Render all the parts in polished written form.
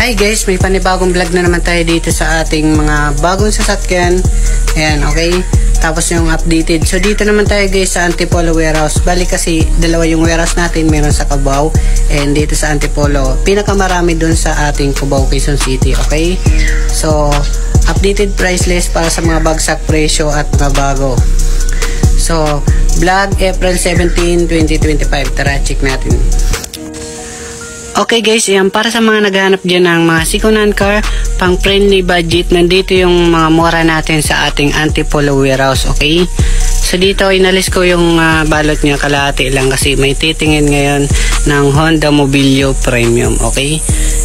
Hi guys, may panibagong vlog na naman tayo dito sa ating mga bagong sasakyan. Ayan, okay. Tapos yung updated. So dito naman tayo guys sa Antipolo warehouse. Bali kasi dalawa yung warehouse natin, meron sa Cubao and dito sa Antipolo. Pinakamarami dun sa ating Cubao, Quezon City, okay. So updated price list para sa mga bagsak presyo at mga bago. So vlog April 17, 2025. Tara, check natin. Okay guys, yan para sa mga naghahanap dyan ng mga second-hand car pang friendly budget, nandito yung mga mura natin sa ating Antipolo warehouse, okay? So dito inalis ko yung balot niya, kalahati lang kasi may titingin ngayon ng Honda Mobilio Premium, okay?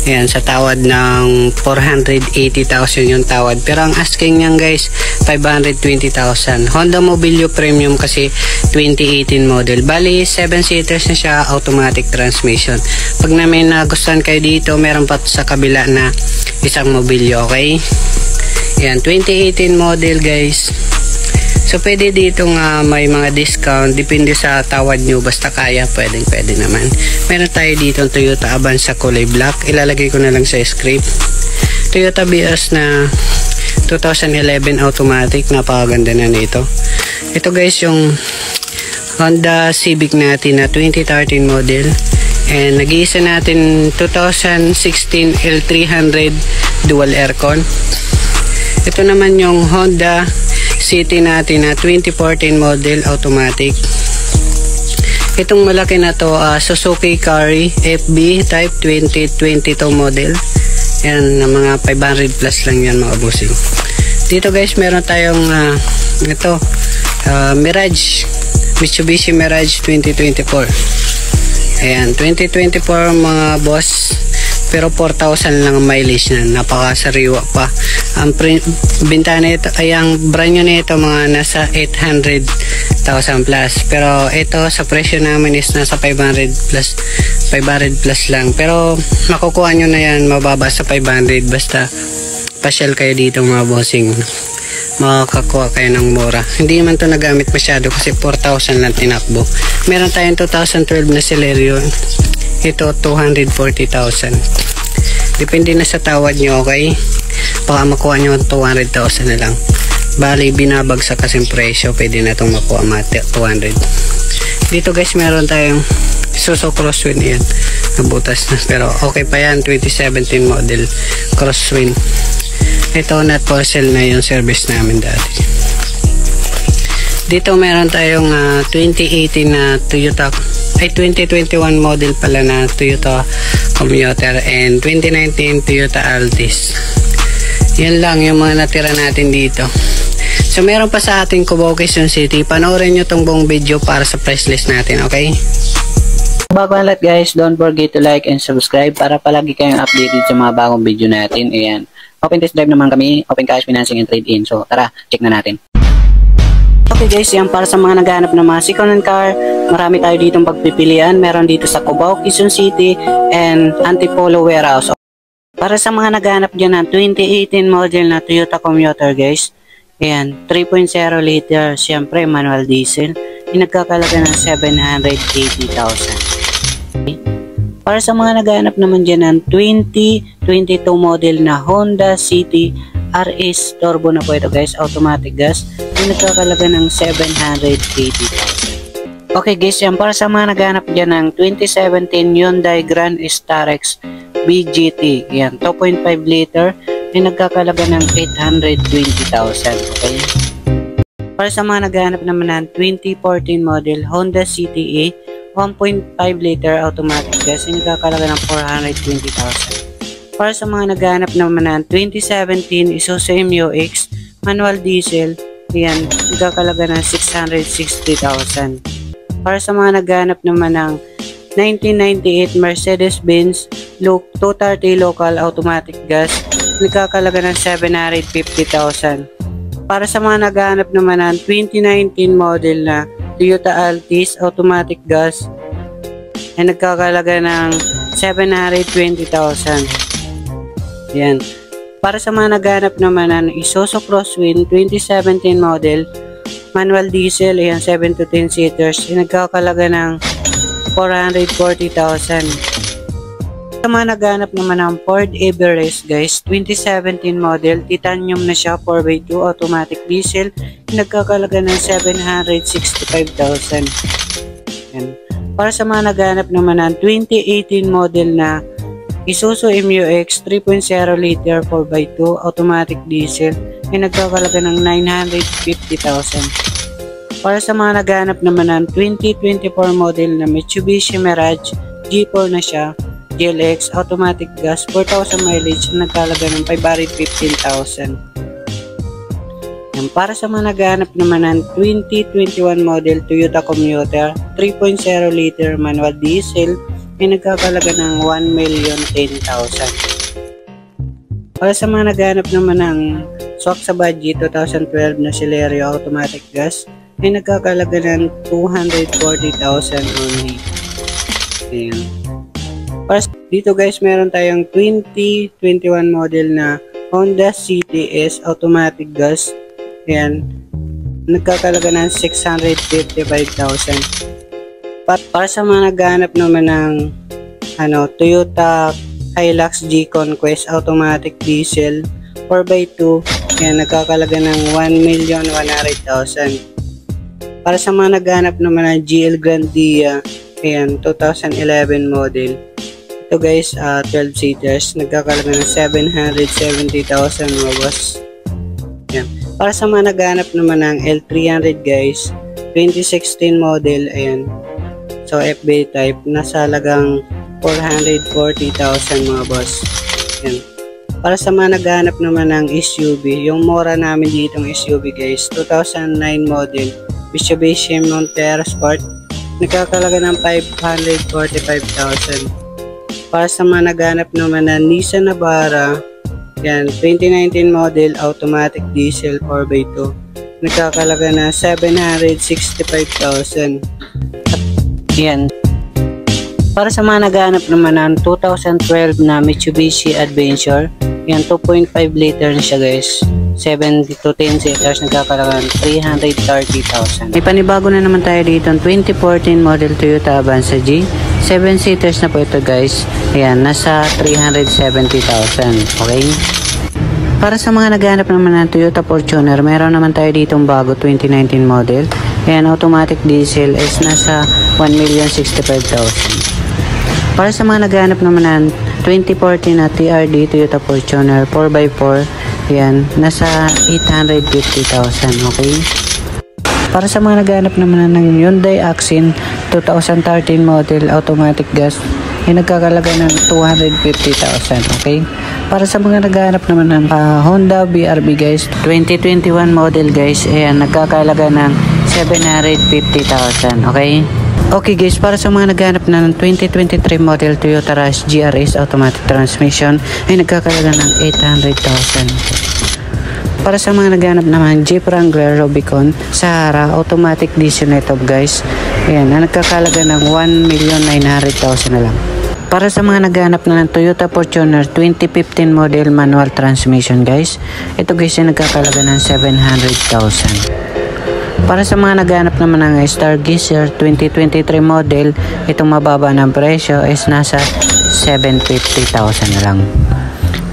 Ayan, sa tawad ng 480,000 yung tawad. Pero ang asking niyan guys, 520,000. Honda Mobilio Premium kasi 2018 model. Bali, 7 seaters na siya, automatic transmission. Pag na may nagustuhan kayo dito, meron pa sa kabila na isang Mobilio, okay? Ayan, 2018 model guys. So pwede dito nga may mga discount, depende sa tawad nyo, basta kaya pwede naman. Meron tayo dito ang Toyota Avanza kulay black, ilalagay ko na lang sa script. Toyota Vios na 2011 automatic, napakaganda na nito. Ito guys yung Honda Civic natin na 2013 model, and nag-iisa natin 2016 L300 dual aircon. Ito naman yung Honda City natin na 2014 model automatic. Itong malaki na to Suzuki Carry FB type 2022 model. Yan na mga 500 plus lang yan mga bossing. Dito guys meron tayong ito Mirage, Mitsubishi Mirage 2024. Ayan, 2024 mga boss, pero 4,000 lang ang mileage na, napakasariwa pa. Ang binta nito ay ang brand new nito mga nasa 800,000 plus, pero ito sa presyo namin is nasa 500 plus lang, pero makukuha nyo na yan mababa sa 500 basta pasyal kayo dito mga bossing, makakakuha kayo ng mura. Hindi man to nagamit masyado kasi 4,000 lang tinakbo. Meron tayong 2012 na Celerio, ito 240,000. Depende na sa tawad nyo, okay? Baka makuha nyo 200,000 na lang. Bali binabagsak kasing presyo, pwede na itong makuha mga 200. Dito guys meron tayong Isuzu Crosswind, yan nabutas na, pero okay pa yan, 2017 model Crosswind. Ito not for sale na yung service namin dati. Dito meron tayong 2018 na Toyota, ay 2021 model pala na Toyota Commuter, and 2019 Toyota Altis. Yan lang yung mga natira natin dito. So meron pa sa ating Cubao, Quezon City. Panoorin nyo tong buong video para sa price list natin, okay? Bago ang lahat guys, don't forget to like and subscribe para palagi kayong updated sa mga bagong video natin. Ayan, open test drive naman kami, open cash, financing and trade-in. So tara, check na natin. Okay guys, yan para sa mga naghahanap ng mga second-hand car. Marami tayo ditong pagpipilian. Meron dito sa Cubao, Quezon City and Antipolo warehouse. Para sa mga naghahanap dyan ng 2018 model na Toyota Commuter guys, ayan, 3.0 liter, siyempre manual diesel, yung nagkakalaga ng 780,000. Okay. Para sa mga naghahanap naman dyan ng 2022 model na Honda City RS Turbo na po ito guys, automatic gas, yung nagkakalaga ng 780,000. Okay guys, yan para sa mga naghahanap dyan ng 2017 Hyundai Grand Starex BGT, yan 2.5 liter, ay nagkakalaga ng 820,000. Okay. Para sa mga naghahanap naman ng 2014 model Honda CTE 1.5 liter automatic gas, ay nagkakalaga ng 420,000. Para sa mga naghahanap naman ng 2017 Isuzu MU-X manual diesel, yan nagkakalaga ng 660,000. Para sa mga naghahanap naman ng 1998 Mercedes-Benz 230 local automatic gas, nagkakalaga ng 750,000. Para sa mga naghahanap naman ng 2019 model na Toyota Altis automatic gas, ay nagkakalaga ng 720,000. Yan. Para sa mga naghahanap naman ng Isuzu Crosswind 2017 model manual diesel, ayan 7 to 10 seaters, ay nagkakalaga ng 440,000. Sa mga naghanap naman ng Ford Everest guys, 2017 model, titanium na siya, 4x2 automatic diesel, nagkakalaga ng 765,000. Yan. Para sa mga naghanap naman ng 2018 model na Isuzu MU-X 3.0 liter 4x2 automatic diesel, ay nagkakalaga ng 950,000. Para sa mga naghanap naman ng 2024 model na Mitsubishi Mirage G4 na siya, GLX automatic gas 4,000 mileage, nagkalaga ng 515,000. Para sa mga naghahanap naman ng 2021 model Toyota Commuter 3.0 liter manual diesel, ay nagkakalaga ng 1,010,000. Para sa mga naghahanap naman ng swak sa budget 2012 na Celerio automatic gas, ay nagkakalaga ng 240,000 only. Ayan. Para dito guys, meron tayong 2021 model na Honda CTS automatic gas. Ayan, nagkakalaga ng 655,000. Para sa mga naghahanap naman ng Toyota Hilux G Conquest automatic diesel 4x2, ayan, nagkakalaga ng 1,100,000. Para sa mga naghahanap naman ng GL Grandia, ayan, 2011 model. Ito guys, 12 seaters, nagkakalaga ng 770,000 mga boss. Ayan. Para sa mga naghahanap naman ng L300 guys, 2016 model, ayan. So FB type, nasa halagang 440,000 mga boss. Ayan. Para sa mga naghahanap naman ng SUV, yung mura namin ditong SUV guys, 2009 model, Mitsubishi Montero Sport, nagkakalaga ng 545,000. Para sa mga naghanap naman ng Nissan Navara, yan, 2019 model automatic diesel 4x2, nagkakalaga na 765,000. Yan. Para sa mga naghanap naman ng 2012 na Mitsubishi Adventure, yan, 2.5 liter na siya guys, 7 to 10 seaters, nagkakalaga ng 330,000. May panibago na naman tayo dito, 2014 model Toyota Avanza G, 7 seaters na po ito guys. Ayan, nasa 370,000. Okay? Para sa mga naghahanap naman ng Toyota Fortuner, meron naman tayo ditong bago 2019 model. Ayan, automatic diesel is nasa 1,065,000. Para sa mga naghahanap naman ng 2014 na TRD Toyota Fortuner 4x4, ayan, nasa 850,000. Okay? Para sa mga naghahanap naman ng Hyundai Accent 2013 model automatic gas, ay nagkakalaga ng 250,000. Okay? Para sa mga naghahanap naman ng Honda BRB guys, 2021 model guys, ayan, nagkakalaga ng 750,000. Okay? Okay guys, para sa mga naghahanap na ng 2023 model Toyota Rush GRS automatic transmission, ay nagkakalaga ng 800,000. Para sa mga naghahanap naman Jeep Wrangler Rubicon Sahara automatic diesel na ito guys, ayan, nagkakalaga ng 1,900,000 na lang. Para sa mga naghahanap na ng Toyota Fortuner 2015 model manual transmission guys, ito guys ay nagkakalaga ng 700,000. Para sa mga naghahanap naman ng Stargazer 2023 model, itong mababa ng presyo is nasa 750,000 na lang.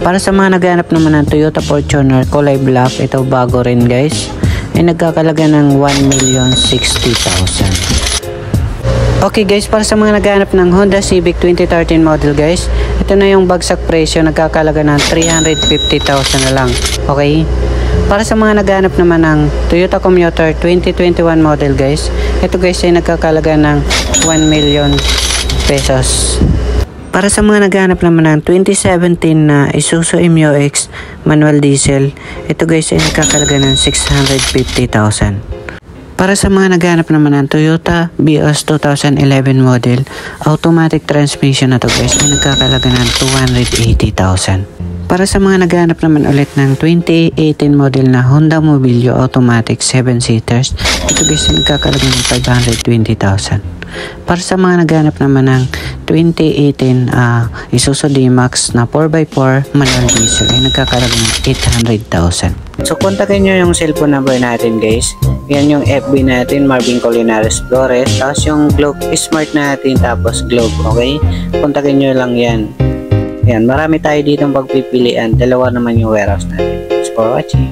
Para sa mga naghahanap naman ng Toyota Fortuner kulay black, ito bago rin guys, ay nagkakalaga ng 1,060,000. Okay guys, para sa mga naghahanap ng Honda Civic 2013 model guys, ito na yung bagsak presyo, nagkakalaga ng 350,000 na lang. Okay? Para sa mga naghahanap naman ng Toyota Commuter 2021 model guys, ito guys ay nagkakalaga ng 1,000,000 pesos. Para sa mga naghahanap naman ng 2017 na Isuzu MU-X manual diesel, ito guys ay nagkakalaga ng 650,000. Para sa mga naghahanap naman ng Toyota Vios 2011 model automatic transmission na to guys, ay nagkakalaga ng 280,000. Para sa mga naghahanap naman ulit ng 2018 model na Honda Mobilio automatic 7 seaters, ito guys ay nagkakalaga ng 520,000. Para sa mga naghahanap naman ng 2018 Isuzu D-Max na 4x4 manual diesel, ay nagkakalaga ng 800,000. So kontakin nyo yung cellphone number natin guys. Yan yung FB natin, Marvin Colinares Flores. Tapos yung Globe Smart natin, tapos Globe. Okay? Kontakin nyo lang yan. Ayan, marami tayo ditong pagpipilian. Dalawa naman yung warehouse natin. Thanks for watching.